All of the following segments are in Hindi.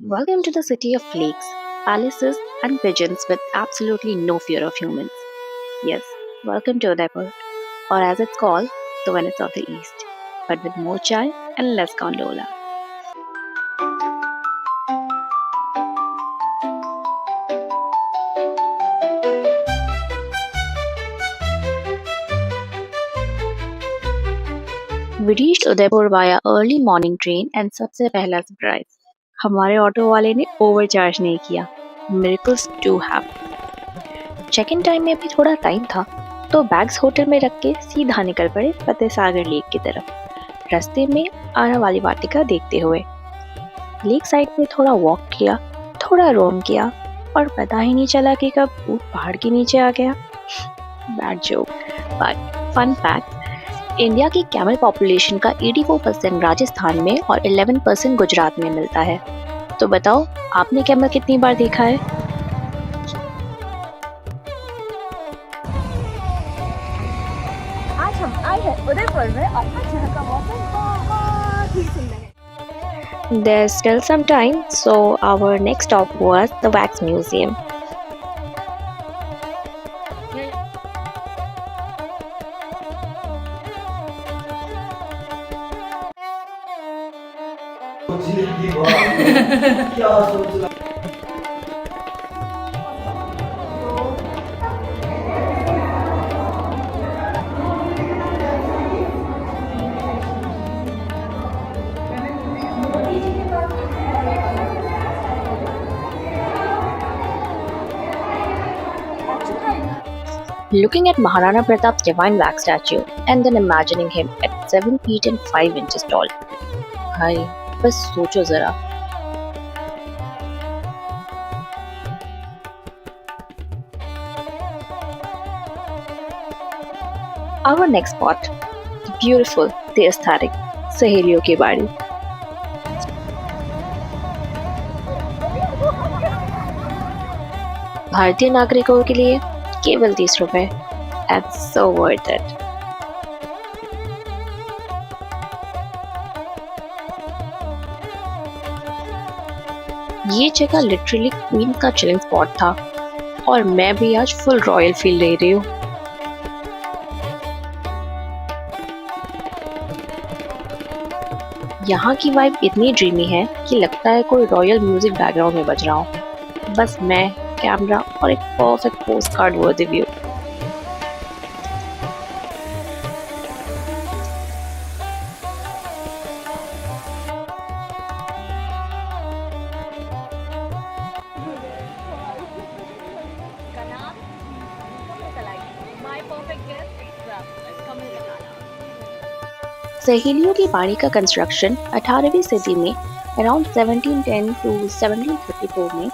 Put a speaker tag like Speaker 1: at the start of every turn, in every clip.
Speaker 1: Welcome to the city of lakes, palaces, and pigeons with absolutely no fear of humans. Yes, welcome to Udaipur, or as it's called, the Venice of the East, but with more chai and less gondola. We reached Udaipur via early morning train and सबसे पहला सरप्राइज हमारे ऑटो वाले ने ओवरचार्ज नहीं किया. Miracles do happen. Check in time में भी थोड़ा टाइम था तो बैग्स होटल में रख के सीधा निकल पड़े फतेह सागर लेक की तरफ. रास्ते में आरावाली वाटिका देखते हुए लेक साइड पे थोड़ा वॉक किया, थोड़ा रोम किया और पता ही नहीं चला कि कब ऊँट पहाड़ के नीचे आ गया. Bad joke but fun fact, India की कैमल पॉपुलेशन का 84% राजस्थान में और 11% गुजरात में मिलता है. तो बताओ आपने कैमल कितनी बार देखा है?
Speaker 2: आज हम आए हैं उदयपुर में और आज यहाँ का मौसम बहुत ही सुंदर है.
Speaker 1: There's still some time, so our next stop was the Wax Museum. Looking at Maharana Pratap's divine wax statue and then imagining him at 7 feet and 5 inches tall. भाई बस सोचो जरा. Our next spot, the beautiful, the aesthetic, सहेलियों की बाड़ी. भारतीय नागरिकों के लिए केवल 30 रुपए. That's so worth it. ये जगह लिटरली क्वीन का चिलिंग स्पॉट था और मैं भी आज फुल रॉयल फील ले रही हूँ. यहाँ की वाइब इतनी ड्रीमी है कि लगता है कोई रॉयल म्यूजिक बैकग्राउंड में बज रहा हो. बस मैं, कैमरा और एक परफेक्ट पोस्ट कार्ड वर्दी व्यू.
Speaker 2: का नाम माय परफेक्ट गेस्ट कमल कलाला.
Speaker 1: सहेलियों की बाड़ी का कंस्ट्रक्शन 18वीं सदी में अराउंड 1710 टू 1734 में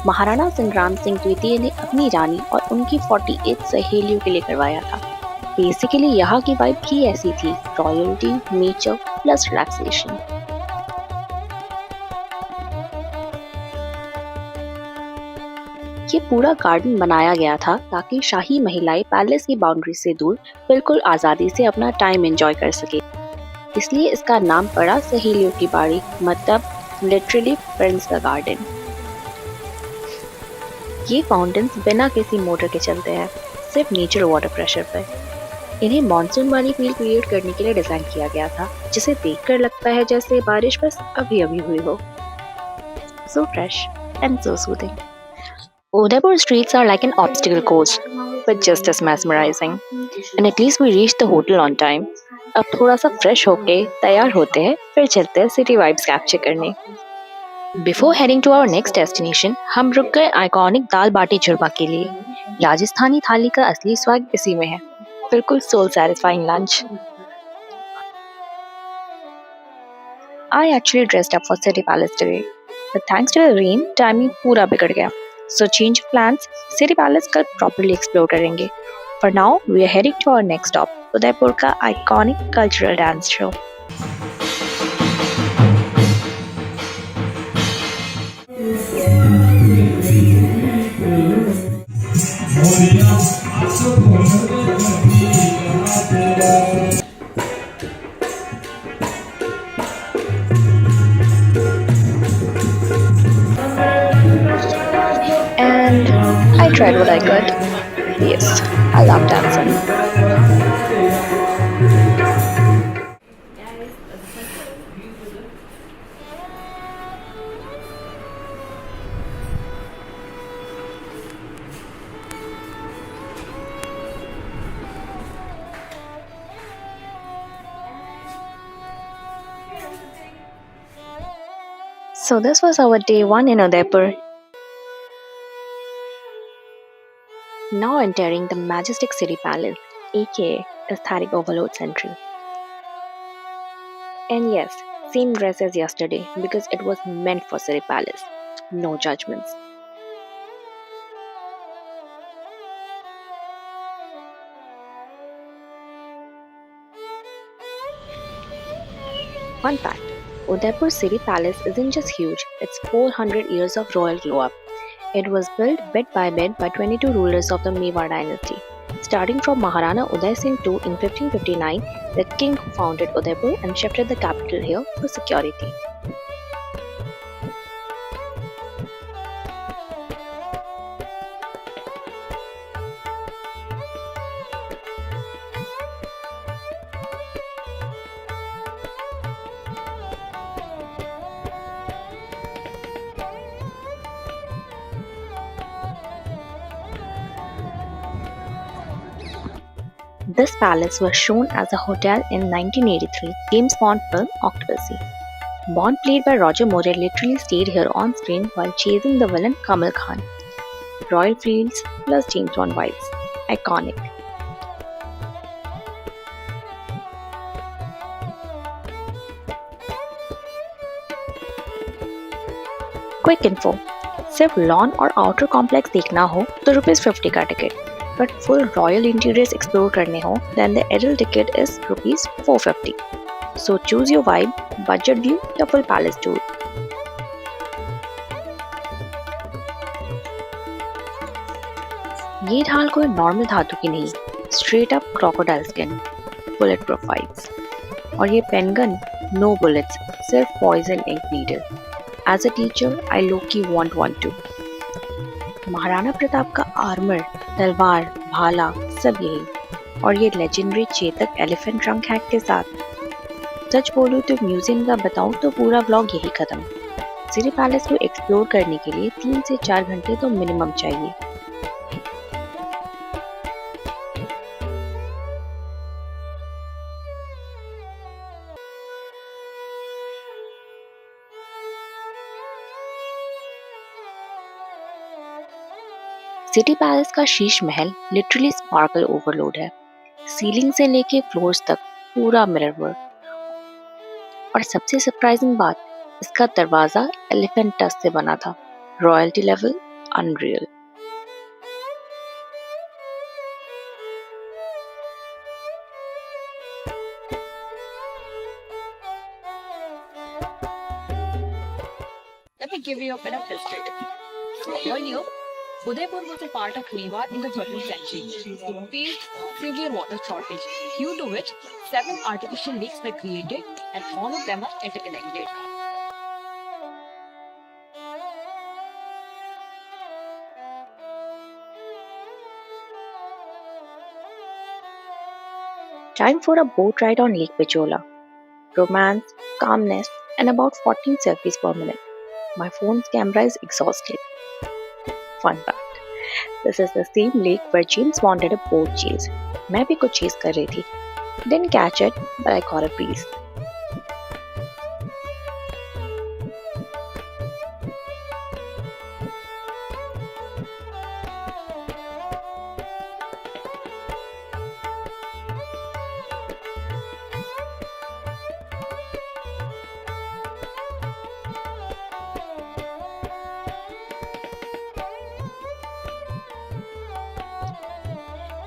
Speaker 1: महाराणा संग्राम सिंह द्वितीय ने अपनी रानी और उनकी 48 सहेलियों के लिए करवाया था. बेसिकली यहाँ की वाइब ही ऐसी थी, रॉयल्टी, नेचर प्लस रिलैक्सेशन. ये पूरा गार्डन बनाया गया था ताकि शाही महिलाएं पैलेस की बाउंड्री से दूर बिल्कुल आज़ादी से अपना टाइम एंजॉय कर सके. इसलिए इसका नाम पड़ा सहेलियों की बाड़ी, मतलब लिटरली फ्रेंड्स का गार्डन. ये फाउंटेन्स बिना किसी मोटर के चलते हैं, सिर्फ नेचुरल वाटर प्रेशर पर. इन्हें मानसून वाली फील क्रिएट करने के लिए डिजाइन किया गया था, जिसे देखकर लगता है जैसे बारिश बस अभी अभी हुई हो. So fresh and so soothing. Udaipur streets are like an obstacle course, but just as mesmerizing. And at least we reached the hotel on time. अब थोड़ा सा फ्रेश होके तैयार होते हैं, फिर चलते हैं सिटी वाइब्स कैप्चर करने. Before heading to our next destination हम रुक गए आइकॉनिक दाल बाटी चूरमा के लिए. राजस्थानी थाली का असली स्वाद इसी में है, बिल्कुल soul satisfying lunch. I actually dressed up for City Palace today, but thanks to the rain, timing पूरा बिगड़ गया. So change of plans, City Palace कल properly explore करेंगे. For now, we are heading to our next stop, Udaipur का iconic cultural dance show. tried what I could. Yes, I love dancing. So this was our day 1 in Udaipur. Now entering the majestic city palace, aka Aesthetic Overload Central. And yes, same dress as yesterday because it was meant for city palace. No judgments. Fun fact, Udaipur City Palace isn't just huge, it's 400 years of royal glow up. It was built bit by bit by 22 rulers of the Mewar dynasty. Starting from Maharana Uday Singh II in 1559, the king who founded Udaipur and shifted the capital here for security. This palace was shown as a hotel in 1983 James Bond film Octopussy. Bond, played by Roger Moore, literally stayed here on screen while chasing the villain Kamal Khan. Royal fields plus James Bond vibes. Iconic. Quick info. सिर्फ लॉन और आउटर कॉम्प्लेक्स देखना हो तो ₹50 का ticket, but full royal interiors explore करने हो then the adult ticket is ₹450. So choose your vibe, budget view या full palace tour. ये ढाल कोई नॉर्मल धातु की नहीं, straight up crocodile skin, bullet profiles. और ये पेनगन, नो बुलेट्स, सिर्फ poison ink needle. As a teacher I low-key want one too. Maharana Pratap का आर्मर, तलवार, भाला सब यही. और ये legendary Chetak elephant trunk hack के साथ. सच बोलूं तो म्यूजियम का बताऊं तो पूरा व्लॉग यही खत्म. सिटी पैलेस को एक्सप्लोर करने के लिए 3 से 4 घंटे तो मिनिमम चाहिए. सिटी पैलेस का Sheesh Mahal literally sparkle overload है. सीलिंग से लेके फ्लोर्स तक पूरा मिरर वर्क. और सबसे सरप्राइजिंग बात, इसका दरवाजा एलिफेंट टच से बना था. Royalty level unreal.
Speaker 2: Let me give you a bit of history. Earlier, Udaipur was a part of Mewar in the 13th century. Faced severe water shortage, due to which 7 artificial lakes were created and all of them are interconnected.
Speaker 1: Time for a boat ride on Lake Pichola. Romance, calmness, and about 14 selfies per minute. My phone's camera is exhausted. Fun fact, this is the same lake where James wanted a boat chase. मैं भी कुछ चेज कर रही थी. Didn't catch it, but I caught a breeze.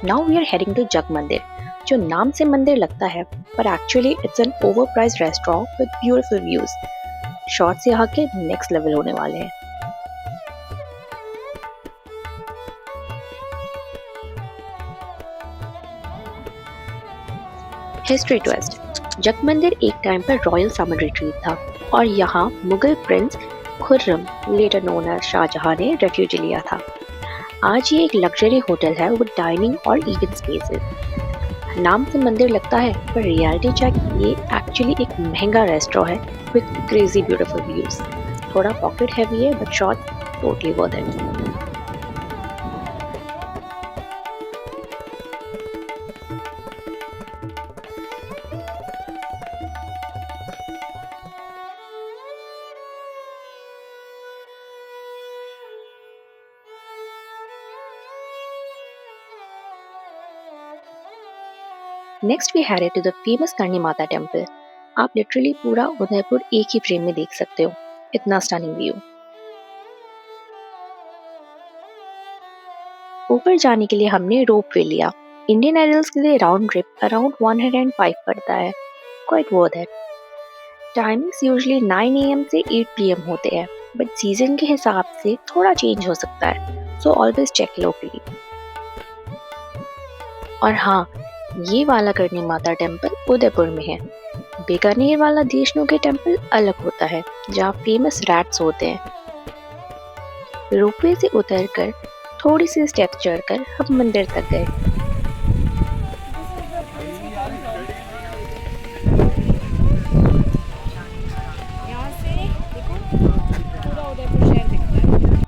Speaker 1: Now we are heading to जग मंदिर, जो नाम से मंदिर लगता है, पर actually it's an overpriced restaurant with beautiful views. Shots यहाँ के नेक्स्ट लेवल होने वाले हैं. History twist. जग मंदिर एक टाइम पर रॉयल समर रिट्रीट था और यहाँ Mughal prince Khurram, later known as Shah Jahan, ने रेफ्यूज लिया था. आज ये एक लग्जरी होटल है विद डाइनिंग और इवेंट स्पेसेस। नाम से मंदिर लगता है पर रियलिटी चेक ये एक्चुअली एक महंगा रेस्टोरेंट है विद क्रेजी ब्यूटीफुल व्यूज। थोड़ा पॉकेट हैवी है but short totally worth it. Next we headed to the famous Karni Mata temple. आप लिटरली पूरा उदयपुर एक ही फ्रेम में देख सकते हो, इतना स्टनिंग व्यू। ऊपर जाने के लिए हमने रोप वे लिया। इंडियन आइडल्स के लिए राउंड ट्रिप अराउंड 105 पड़ता है, quite worth it. Timings usually 9 AM से 8 PM होते हैं बट सीजन के हिसाब से थोड़ा चेंज हो सकता है, सो ऑलवेज चेक लोकली। और हाँ, ये वाला करनी माता टेम्पल उदयपुर में है। बीकानेर वाला देशनू के टेम्पल अलग होता है जहाँ फेमस रैट्स होते हैं। रोपवे से उतरकर थोड़ी सी स्टेप चढ़कर हम मंदिर तक गए।
Speaker 2: यहाँ से देखो पूरा उदयपुर शहर दिखता है।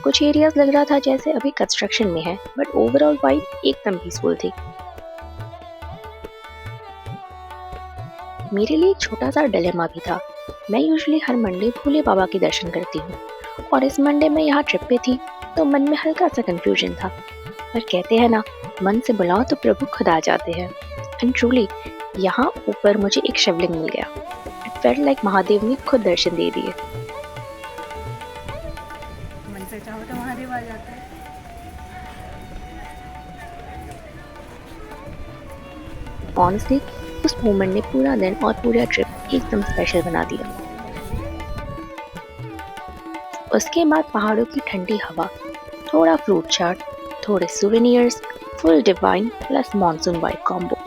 Speaker 1: कुछ एरियाज लग रहा था जैसे अभी कंस्ट्रक्शन में है बट ओवरऑल वाइब एकदम पीसफुल थी। मेरे लिए एक छोटा सा डिलेमा भी था। मैं यूजुअली हर मंडे भोले बाबा के दर्शन करती हूँ और इस मंडे मैं यहाँ ट्रिप पे थी तो मन में हल्का सा कंफ्यूजन था। पर कहते हैं ना, मन से बुलाओ तो प्रभु खुद आ जाते हैं। एंड ट्रूली यहाँ ऊपर मुझे एक शिवलिंग मिल गया। इट फेल्ट लाइक महादेव ने खुद दर्शन दे दिए।
Speaker 2: मन से चाहो तो महादेव आ जाते हैं।
Speaker 1: ऑनेस्टली उस मोमेंट ने पूरा दिन और पूरा ट्रिप एकदम स्पेशल बना दिया। उसके बाद पहाड़ों की ठंडी हवा, थोड़ा फ्रूट चाट, थोड़े souvenirs, full divine plus monsoon vibe combo.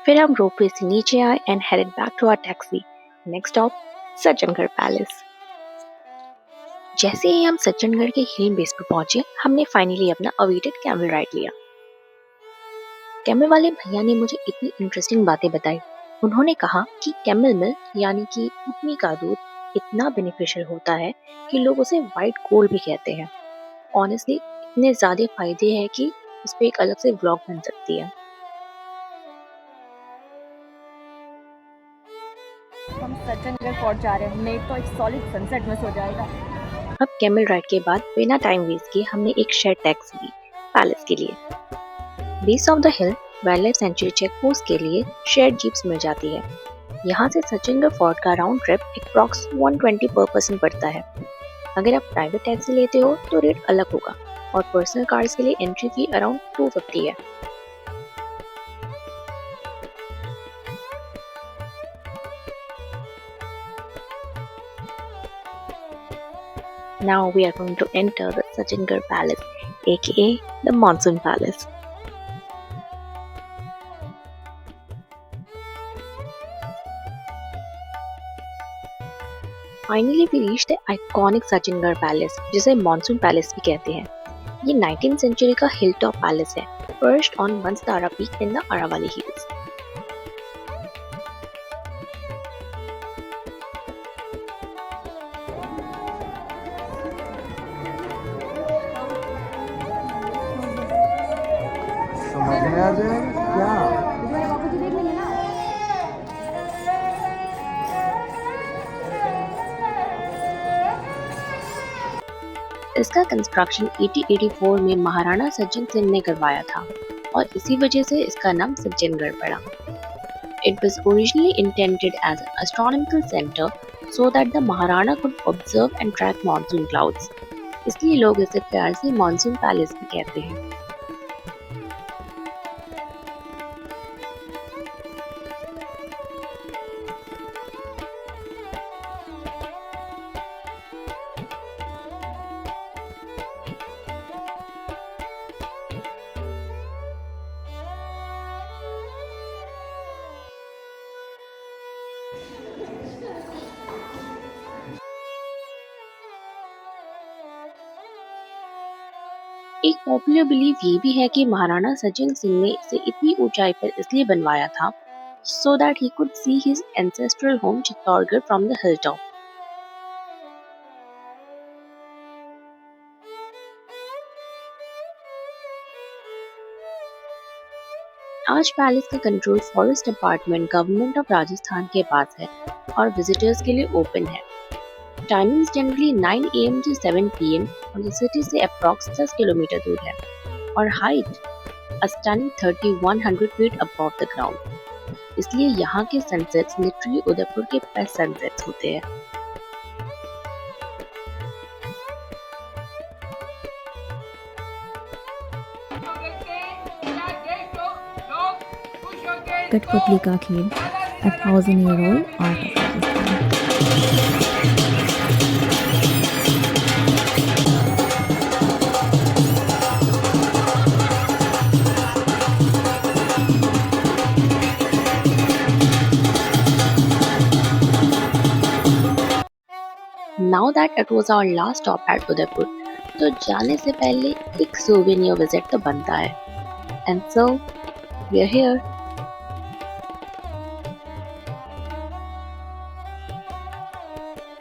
Speaker 1: फिर हम रोपवे से नीचे आए and headed back to our taxi. Next stop Sajjangarh palace. जैसे ही हम सज्जनगढ़ के हिल बेस पर पहुंचे, हमने फाइनली अपना अवेटेड कैमल राइड लिया। कैमल वाले भैया ने मुझे इतनी इंटरेस्टिंग बातें बताई। उन्होंने कहा कि कैमल मिल्क यानी कि ऊँटनी का दूध इतना बेनिफिशियल होता है कि लोग उसे व्हाइट गोल्ड भी कहते हैं। ऑनेस्टली इतने ज्यादा फायदे हैं कि इस पे एक अलग से व्लॉग बन सकती है।
Speaker 2: हम सज्जनगढ़ फोर्ट जा रहे हैं, नहीं तो एक सॉलिड सनसेट मिस हो जाएगा।
Speaker 1: अब कैमल राइड के बाद बिना टाइम वेस्ट किए हमने एक शेयर टैक्सी ली पैलेस के लिए। Base of the hill wild life sanctuary check post के लिए शेयर जीप्स मिल जाती है। यहाँ से सचिनगढ़ फोर्ट का round trip approx 120 per person पड़ता है। अगर आप प्राइवेट टैक्सी लेते हो तो रेट अलग होगा और पर्सनल कार्स के लिए एंट्री फी अराउंड 250 है। Now we are going to enter the Sachingarh Palace, aka the Monsoon Palace. Finally we reached the iconic Sachingarh Palace, जिसे Monsoon Palace भी कहते हैं। ये 19th century का hilltop palace है, perched on Bansdara Peak in the Aravalli Hills.
Speaker 3: समझ में आ जाए क्या?
Speaker 1: इसका कंस्ट्रक्शन 1884 में महाराणा सज्जन सिंह ने करवाया था और इसी वजह से इसका नाम सज्जनगढ़ पड़ा। It was originally intended as an astronomical center so that the Maharana could observe and track monsoon clouds. इसलिए लोग इसे प्यार से मॉनसून पैलेस भी कहते हैं। एक पॉपुलर बिलीफ ये भी है कि महाराणा सज्जन सिंह ने इसे इतनी ऊंचाई पर इसलिए बनवाया था so that he could see his ancestral home Chittorgarh from the hilltop. आज पैलेस का control forest department government of Rajasthan के पास है और विजिटर्स के लिए ओपन है। Timings generally 9 AM to 7 PM और सिटी से अप्रॉक्स 10 किलोमीटर दूर है और height a stunning 3100 feet above the ground। इसलिए यहाँ के सनसेट्स लिटरली उदयपुर के बेस्ट सनसेट्स होते हैं।
Speaker 4: कठपुतली का खेल, a 1000-year-old art of Rajasthan।
Speaker 1: Now that it was our last stop at Udaipur, तो जाने से पहले एक souvenir visit तो बनता है। And so, we are here।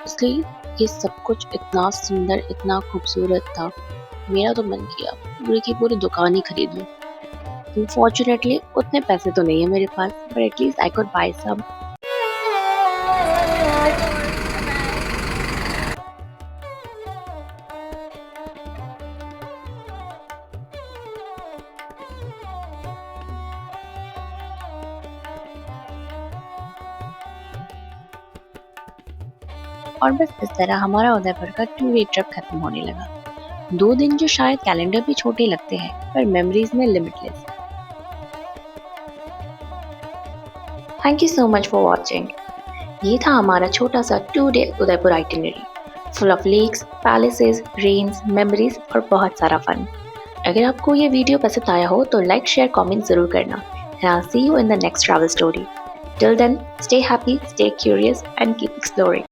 Speaker 1: इसलिए ये सब कुछ इतना सुंदर, इतना खूबसूरत था, मेरा तो मन किया पूरी की पूरी दुकान ही खरीद लूं। Unfortunately, उतने पैसे तो नहीं है मेरे पास, but at least I could buy some। और बस इस तरह हमारा उदयपुर का 2 डे ट्रिप खत्म होने लगा। 2 दिन जो शायद कैलेंडर पे छोटे लगते हैं, पर मेमोरीज में limitless. Thank you so much for watching. ये था हमारा छोटा सा 2 day Udaipur itinerary, full of lakes, palaces, range, memories और बहुत सारा फन। अगर आपको ये वीडियो पसंद आया हो तो लाइक, शेयर, कमेंट जरूर करना। And I'll see you in the next travel story. Till then, stay happy, stay curious, and keep exploring.